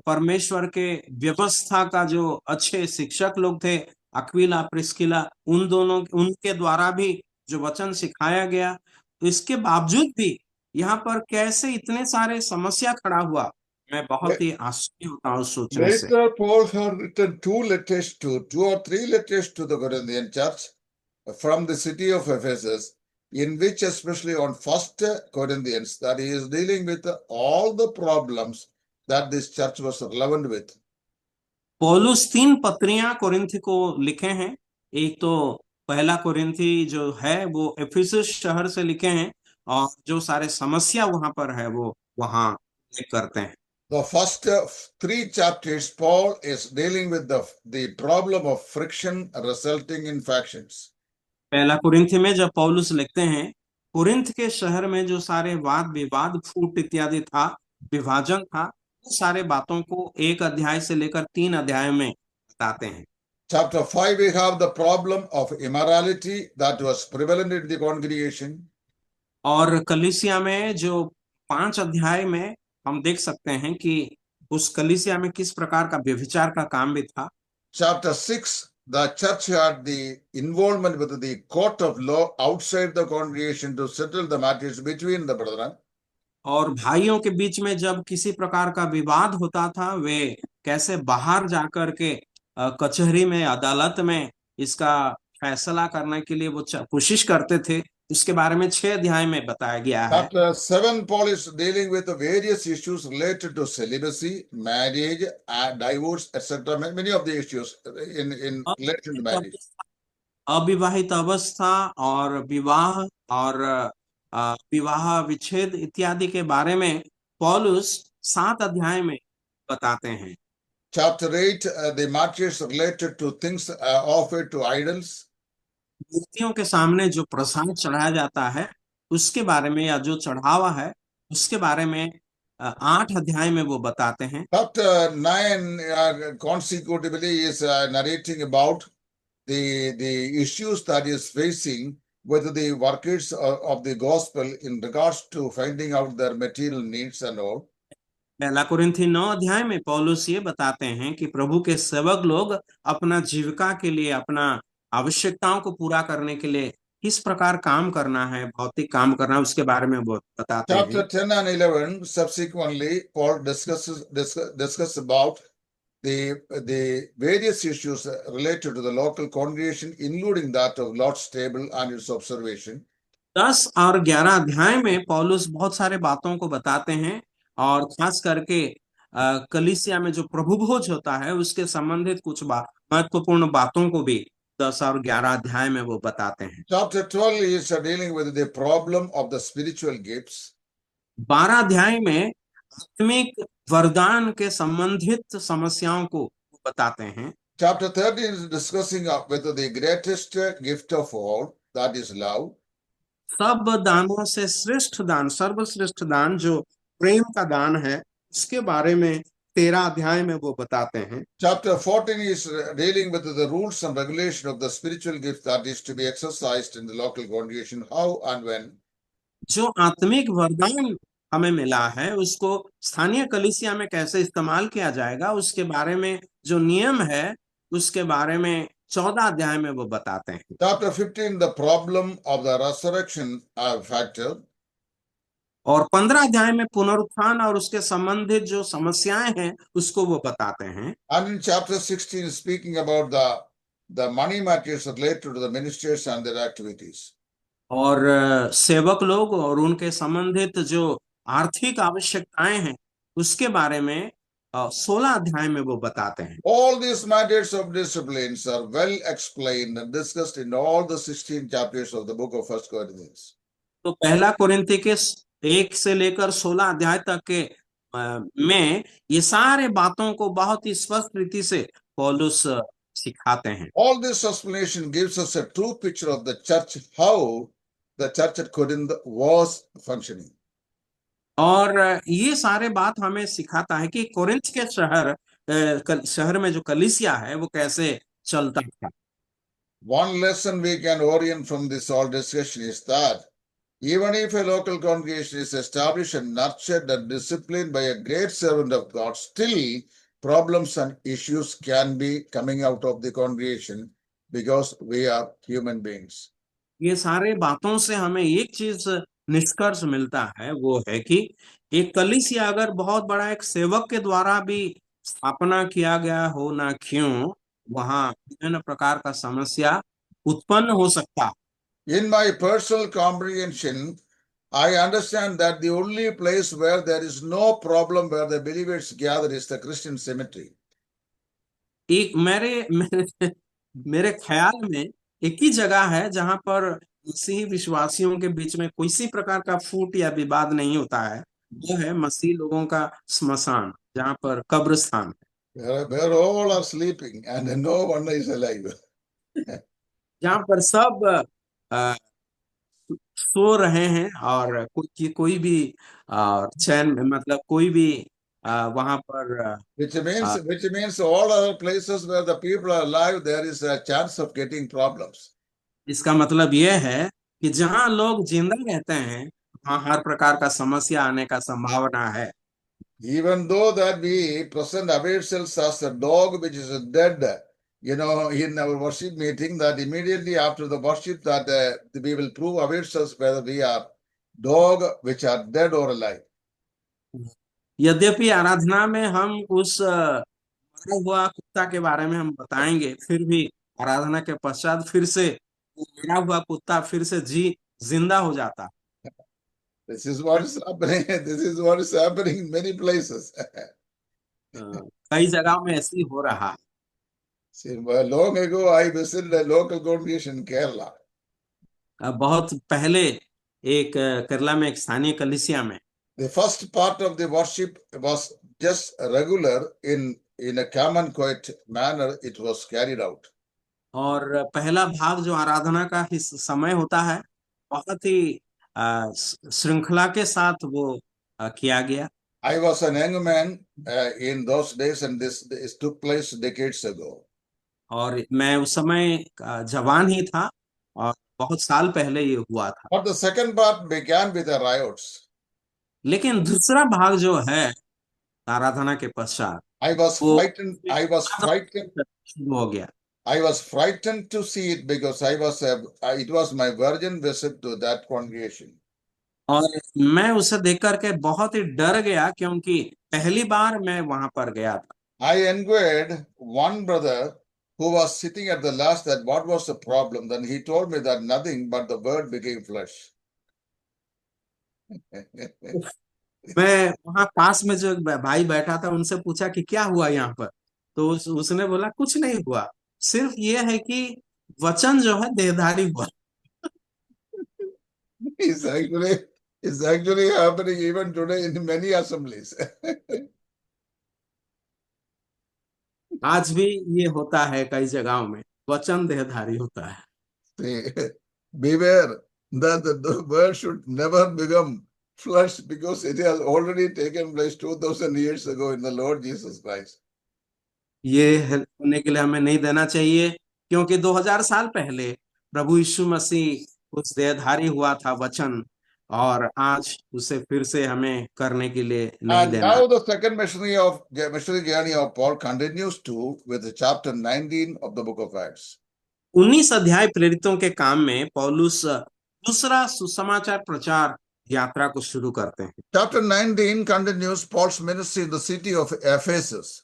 परमेश्वर के व्यवस्था का जो अच्छे शिक्षक लोग थे, अक्विला प्रिस्किला, उनके द्वारा भी जो वचन सिखाया गया। तो इसके बावजूद भी यहाँ पर कैसे इतने सारे समस्या खड़ा हुआ, मैं बहुत ही आश्चर्य होता हूँ सोचने से। Later, Paul had written two or three letters to the Corinthian church from the city of Ephesus, in which especially on First Corinthians, that he is dealing with all the problems that this church was relevant with. पौलुस 3 पत्रियां Corinth को लिखे हैं। एक तो पहला कोरिन्थी जो है वो एफिसस शहर से लिखे हैं, और जो सारे समस्या वहां पर है वो वहां उल्लेख करते हैं। The first three chapters, Paul is dealing with the problem of friction resulting in factions. पहला कुरिन्थी में जब पौलुस लिखते हैं, कुरिन्थ के शहर में जो सारे वाद विवाद, फूट इत्यादि था, विभाजन था, वो सारे बातों को 1 अध्याय से लेकर 3 अध्याय में बताते हैं। Chapter 5, we have the problem of immorality that was prevalent in the congregation. और कलीसिया में जो 5 अध्याय में हम देख सकते हैं कि उस कलीसिया में किस प्रकार का व्यभिचार का काम भी था। Chapter 6, the church had the involvement with the court of law outside the congregation to settle the matters between the brethren. और भाइयों के बीच में जब किसी प्रकार का विवाद होता था, वे कैसे बाहर जाकर के कचहरी में, अदालत में इसका फैसला करने के लिए वो कोशिश करते थे, उसके बारे में 6 अध्याय में बताया गया है। Chapter 7, Paul is dealing with the various issues related to celibacy, marriage, divorce, etc. Many of the issues in relation to marriage. अविवाहित अवस्था और विवाह और विवाह विच्छेद इत्यादि के बारे में पौलुस 7 अध्याय में बताते हैं। Chapter 8, the matters related to things offered to idols. मूर्तियों के सामने जो प्रसाद चढ़ाया जाता है उसके बारे में, या जो चढ़ावा है उसके बारे में 8 अध्याय में वो बताते हैं। Chapter 9 consecutively is narrating about the issues that is facing with the workers of the gospel in regards to finding out their material needs and all. पहला कुरिन्थी 9 अध्याय में पौलुस ये बताते हैं कि प्रभु के सेवक लोग अपना जीविका के लिए, अपना आवश्यकताओं को पूरा करने के लिए किस प्रकार काम करना है, भौतिक काम करना है, उसके बारे में वो बताते हैं। Chapter 10 and 11 subsequently Paul discuss about the various issues related to the local congregation, including that of Lord's table and its observation. 10 और 11 अध्याय में पौलुस बहुत सारे बातों को बताते हैं, और खास करके कलीसिया में जो प्रभु भोज होता है उसके संबंधित कुछ महत्वपूर्ण बातों को भी 10 और 11 अध्याय में वो बताते हैं। Chapter 12 is dealing with the problem of the spiritual gifts. 12 अध्याय में आत्मिक वरदान के संबंधित समस्याओं को बताते हैं। Chapter 13 is discussing with the greatest gift of all, that is love. सब दानों से श्रेष्ठ दान, सर्वश्रेष्ठ दान जो प्रेम का दान है, उसके बारे में 13 अध्याय में वो बताते हैं। Chapter 14 is dealing with the rules and regulation of the spiritual gift that is to be exercised in the local congregation, how and when. जो आत्मिक वरदान हमें मिला है उसको स्थानीय कलीसिया में कैसे इस्तेमाल किया जाएगा, उसके बारे में जो नियम है उसके बारे में 14 अध्याय में वो बताते हैं। Chapter 15, the problem of the resurrection factor. और 15 अध्याय में पुनरुत्थान और उसके संबंधित जो समस्याएं हैं उसको वो बताते हैं। And in chapter 16, speaking about the money matters related to the ministers and their activities. और सेवक लोग और उनके संबंधित जो आर्थिक आवश्यकताएं हैं, उसके बारे में 16 अध्याय में वो बताते हैं। All these matters of disciplines are well explained and discussed in all the 16 chapters of the book of First Corinthians. तो पहला कोरिन्थी के 1 से लेकर 16 अध्याय तक के में ये सारे बातों को बहुत ही स्पष्ट रीति से पौलुस सिखाते हैं। All this explanation gives us a true picture of the church, how the church at Corinth was functioning. और ये सारे बात हमें सिखाता है कि कोरिन्थ के शहर में जो कलीसिया है वो कैसे चलता था। One lesson we can orient from this whole discussion is that even if a local congregation is established and nurtured and disciplined by a great servant of God, still problems and issues can be coming out of the congregation because we are human beings. ये सारे बातों से हमें एक चीज निष्कर्ष मिलता है, वो है कि एक कलीसिया अगर बहुत बड़ा एक सेवक के द्वारा भी स्थापना किया गया हो ना क्यों, वहां विभिन्न प्रकार का समस्या उत्पन्न हो सकता। In my personal comprehension, I understand that the only place where there is no problem where the believers gather is the Christian cemetery. एक मेरे ख्याल में एक ही जगह है जहां पर मसीही विश्वासियों के बीच में किसी प्रकार का फूट या विवाद नहीं होता है, वो है मसीही लोगों का स्मशान, जहां पर कब्रिस्तान Where all are sleeping and no one is alive. जहां पर सब अ, सो रहे हैं और कोई भी चैन, मतलब कोई भी वहां पर Which means all other places where the people are alive, there is a chance of getting problems. इसका मतलब यह है कि जहां लोग जिंदा रहते हैं वहां हर प्रकार का समस्या आने का संभावना है। Even though that we present ourselves as a dog which is dead, in our worship meeting, that immediately after the worship that we will prove ourselves whether we are dog which are dead or alive. यद्यपि आराधना में हम उस मरा हुआ कुत्ता के बारे में हम बताएंगे, फिर भी आराधना के पश्चात फिर से वो मरा हुआ कुत्ता फिर से जिंदा हो जाता। This is what is happening. This is what is happening in many places. कई जगहों में ऐसे ही हो रहा है। See, long ago, I visited a local congregation in Kerala. बहुत पहले एक केरला में एक स्थानीय कलीसिया में The first part of the worship was just regular in a calm and quiet manner. It was carried out. और पहला भाग जो आराधना का समय होता है बहुत ही श्रृंखला के साथ वो किया गया। I was a young man in those days, and this took place decades ago. और मैं उस समय जवान ही था और बहुत साल पहले ये हुआ था। But the second part began with the riots. लेकिन दूसरा भाग जो है आराधना के पश्चात I was frightened. I was frightened. शुरू हो गया। I was frightened to see it because it was my virgin visit to that congregation. और मैं uसे देख करके बहुत ही डर गया क्योंकि पहली बार मैं वहां पर गया था। I inquired one brother who was sitting at the last that what was the problem. Then he told me that nothing but the word became flesh. मैं वहां पास में जो एक भाई बैठा था उनसे पूछा कि क्या हुआ यहाँ पर, तो उसने बोला कुछ नहीं हुआ, सिर्फ ये है कि वचन जो है देहधारी हुआ। It's actually happening even today in many assemblies. आज भी ये होता है कई जगहों में, वचन देहधारी होता है। Beware that the word should never become flesh because it has already taken place 2000 years ago in the Lord Jesus Christ. ये होने के लिए हमें नहीं देना चाहिए क्योंकि 2000 साल पहले प्रभु यीशु मसीह उस देहधारी हुआ था वचन, और आज उसे फिर से हमें करने के लिए नहीं देना। Now the second missionary journey of Paul continues with chapter 19 of the book of Acts. 19 अध्याय प्रेरितों के काम में पौलुस दूसरा सुसमाचार प्रचार यात्रा को शुरू करते हैं। Chapter 19 continues Paul's ministry in the city of Ephesus.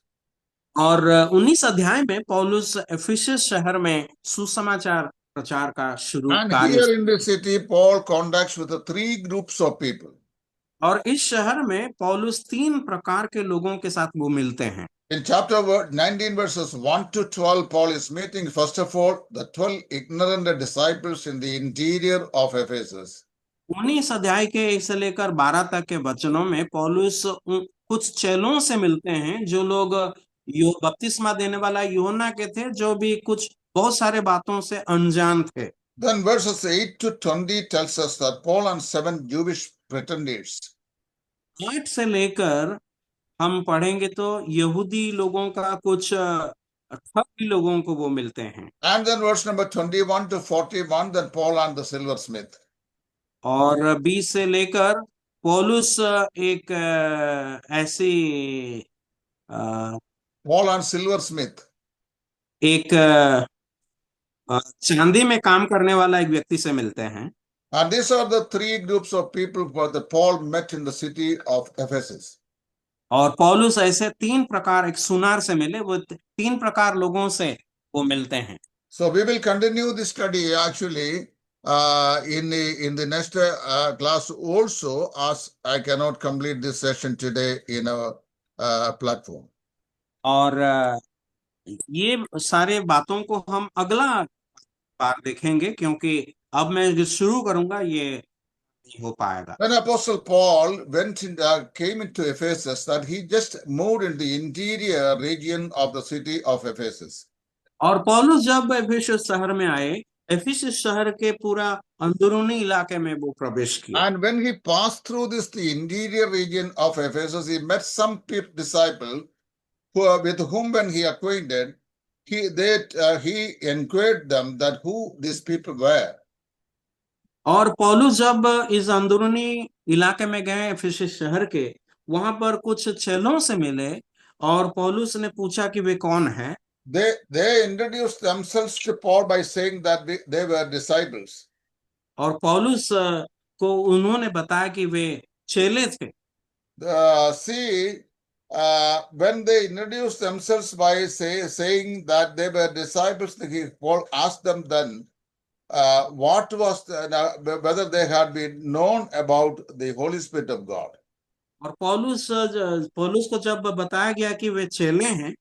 और 19 अध्याय में पौलुस एफिसस शहर में सुसमाचार प्रचार का शुरू And कार्य। here in the city, Paul contacts with the three groups of people. और इस शहर में पौलुस 3 प्रकार के लोगों के साथ वो मिलते हैं। In chapter 19, verses 1 to 12, Paul is meeting, first of all, the 12 ignorant disciples in the interior of Ephesus. 19 अध्याय के 1 से लेकर 12 तक के वचनों में पौलुस कुछ चेलों से मिलते हैं जो लोग यो बपतिस्मा देने वाला यूहन्ना के थे, जो भी कुछ बहुत सारे बातों से अनजान थे। Then verses 8 to 20 tells us that Paul and 7 Jewish pretenders. 8 से लेकर हम पढ़ेंगे तो यहूदी लोगों का कुछ ठग लोगों को वो मिलते हैं। And then verse number 21 to 41, then Paul and the silversmith. और 20 से लेकर पौलुस एक ऐसी Paul and silversmith. एक चांदी में काम करने वाला एक व्यक्ति से मिलते हैं। And these are the 3 groups of people that Paul met in the city of Ephesus. और पौलुस ऐसे 3 प्रकार, एक सुनार से मिले, वो 3 प्रकार लोगों से वो मिलते हैं। So we will continue this study actually in the next class also, as I cannot complete this session today in a platform. और ये सारे बातों को हम अगला बार देखेंगे, क्योंकि अब मैं जो शुरू करूंगा ये नहीं हो पाएगा। When Apostle Paul came into Ephesus, that he just moved in the interior region of the city of Ephesus. और पौलुस जब एफेसस शहर में आए, एफेसस शहर के पूरा अंदरूनी इलाके में वो प्रवेश किया। And when he passed through the interior region of Ephesus, he met some disciples with whom when he acquainted, he inquired them that who these people were. और पौलुस जब इस अंदरूनी इलाके में गए एफेसस शहर के, वहां पर कुछ चेलों से मिले और पौलुस ने पूछा कि वे कौन है। They introduced themselves to Paul by saying that they were disciples. और पौलुस को उन्होंने बताया कि वे चेले थे। When they introduced themselves by saying that they were disciples, Paul asked them then what was whether they had been known about the Holy Spirit of God. और पौलुस को जब बताया गया कि वे चेले हैं,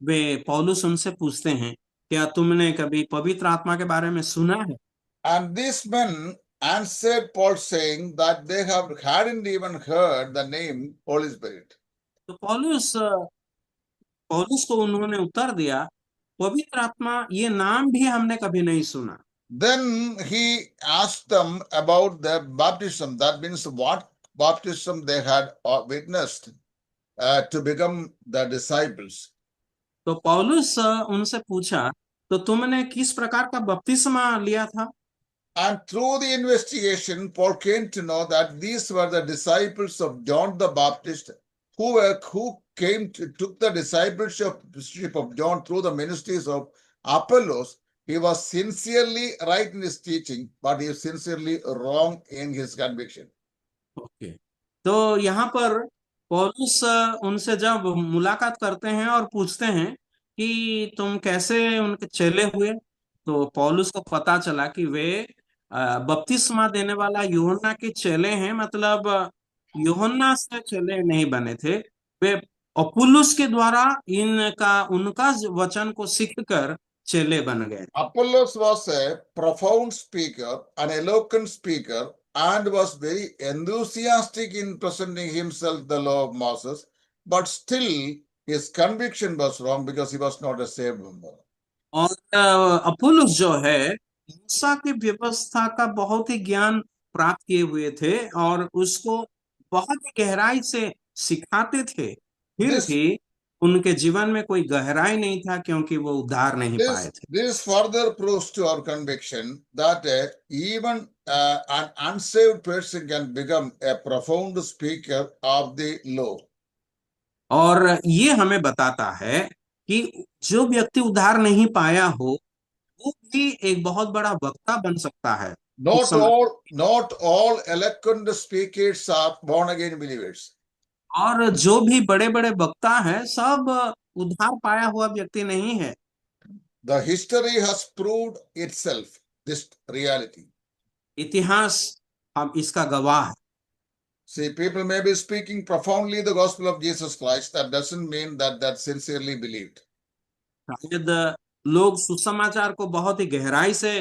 वे पौलुस उनसे पूछते हैं, क्या तुमने कभी पवित्र आत्मा के बारे में सुना है? And these men answered Paul saying that they hadn't even heard the name Holy Spirit. तो पौलुस को उन्होंने उत्तर दिया, पवित्र आत्मा ये नाम भी हमने कभी नहीं सुना। Then he asked them about their baptism. That means what baptism they had witnessed to become the disciples. तो पौलुस उनसे पूछा, तो तुमने किस प्रकार का बपतिस्मा लिया था? And through the investigation, Paul came to know that these were the disciples of John the Baptist, who took the discipleship of John through the ministries of Apollos. He was sincerely right in his teaching, but he was sincerely wrong in his conviction. Okay, तो यहाँ पर पौलुस उनसे जब मुलाकात करते हैं और पूछते हैं कि तुम कैसे उनके चेले हुए, तो पौलुस को पता चला कि वे बपतिस्मा देने वाला यूहन्ना के चेले हैं। मतलब यूहन्ना से चेले नहीं बने थे, वे अपुल्लोस के द्वारा उनका वचन को सीखकर चेले बन गए। Apollos was a profound speaker, an eloquent speaker, and was very enthusiastic in presenting himself the law of Moses, but still his conviction was wrong because he was not a saved member. और Apollos जो है, मूसा की व्यवस्था का बहुत ही ज्ञान प्राप्त किए हुए थे और उसको बहुत ही गहराई से सिखाते थे, फिर भी उनके जीवन में कोई गहराई नहीं था, क्योंकि वो उद्धार नहीं पाए थे। This further proves to our conviction that even an unsaved person can become a profound speaker of the law. और ये हमें बताता है कि जो व्यक्ति उद्धार नहीं पाया हो, वो भी एक बहुत बड़ा वक्ता बन सकता है। Not all eloquent speakers are born again believers. और जो भी बड़े बड़े वक्ता हैं, सब उद्धार पाया हुआ व्यक्ति नहीं है। The history has proved itself this reality. इतिहास हम इसका गवाह है। See, people may be speaking profoundly the gospel of Jesus Christ. That doesn't mean that that sincerely believed. शायद लोग सुसमाचार को बहुत ही गहराई से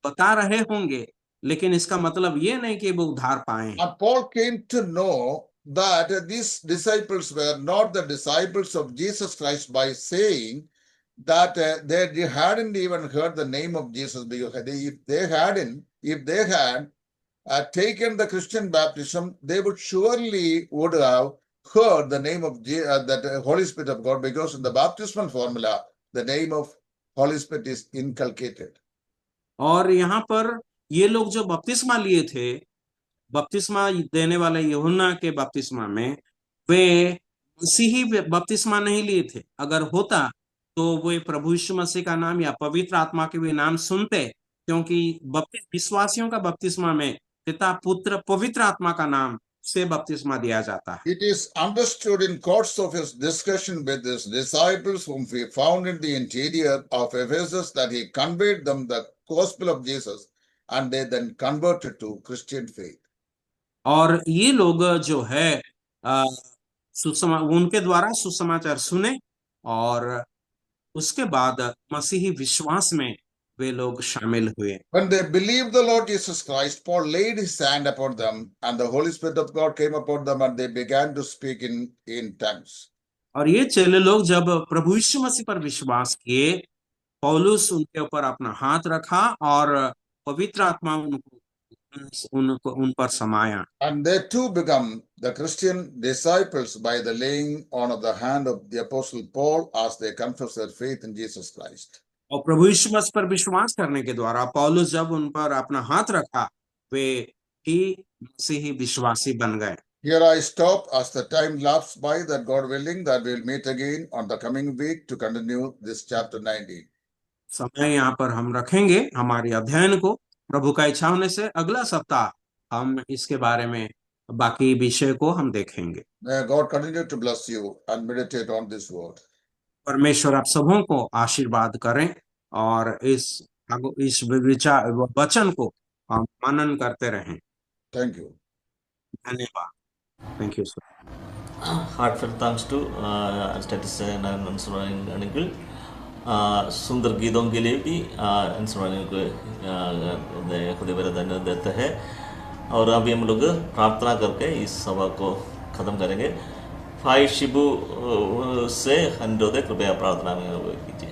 बता रहे होंगे, लेकिन इसका मतलब ये नहीं कि वो उद्धार पाए। And Paul came to know that these disciples were not the disciples of Jesus Christ by saying that they hadn't even heard the name of Jesus, because if they had taken the Christian baptism, they would have heard the name of that Holy Spirit of God, because in the baptismal formula, the name of Holy Spirit is inculcated. और यहाँ पर ये लोग जो बपतिस्मा लिए थे, बपतिस्मा देने वाले यूहन्ना के बपतिस्मा में, वे मसीही बपतिस्मा नहीं लिए थे। अगर होता तो वे प्रभु यीशु मसीह का नाम या पवित्र आत्मा के भी नाम सुनते, क्योंकि विश्वासियों का बपतिस्मा में पिता पुत्र पवित्र आत्मा का नाम से बपतिस्मा दिया जाता है। It is understood in course of his discussion with his disciples whom we found in the interior of Ephesus that he conveyed them the gospel of Jesus and they then converted to Christian faith. और ये लोग जो है उनके द्वारा सुसमाचार सुने और उसके बाद मसीही विश्वास में वे लोग शामिल हुए। When they believed the Lord Jesus Christ, Paul laid his hand upon them and the Holy Spirit of God came upon them and they began to speak in tongues. और ये चेले लोग जब प्रभु यीशु मसीह पर विश्वास किए, पौलुस उनके ऊपर अपना हाथ रखा और पवित्र आत्मा उन पर समाया। And they too become the Christian disciples by the laying on of the hand of the Apostle Paul as they confess their faith in Jesus Christ. और प्रभु यीशु मसीह पर विश्वास करने के द्वारा पौलुस जब उन पर अपना हाथ रखा, वे ही मसीही विश्वासी बन गए। Here I stop as the time lapses by, that God willing that we will meet again on the coming week to continue this chapter 19. समय यहाँ पर हम रखेंगे हमारे अध्ययन को। प्रभु का इच्छा होने से अगला सप्ताह हम इसके बारे में बाकी विषय को हम देखेंगे। May God continue to bless you and meditate on this word. परमेश्वर आप सबों को आशीर्वाद करें और इस विचार वचन को हम मनन करते रहें। Thank you. धन्यवाद। Thank you, sir. Heartfelt thanks to statistician and Ansuraninkul. सुंदर गीतों के लिए भी अंसुरानिnkul को खुद बेरा धन्यवाद देते हैं। और अभी हम लोग प्रार्थना करके इस सभा को ख़त्म करेंगे। भाई शिबू से अनुरोध है, कृपया प्रार्थना में कीजिए।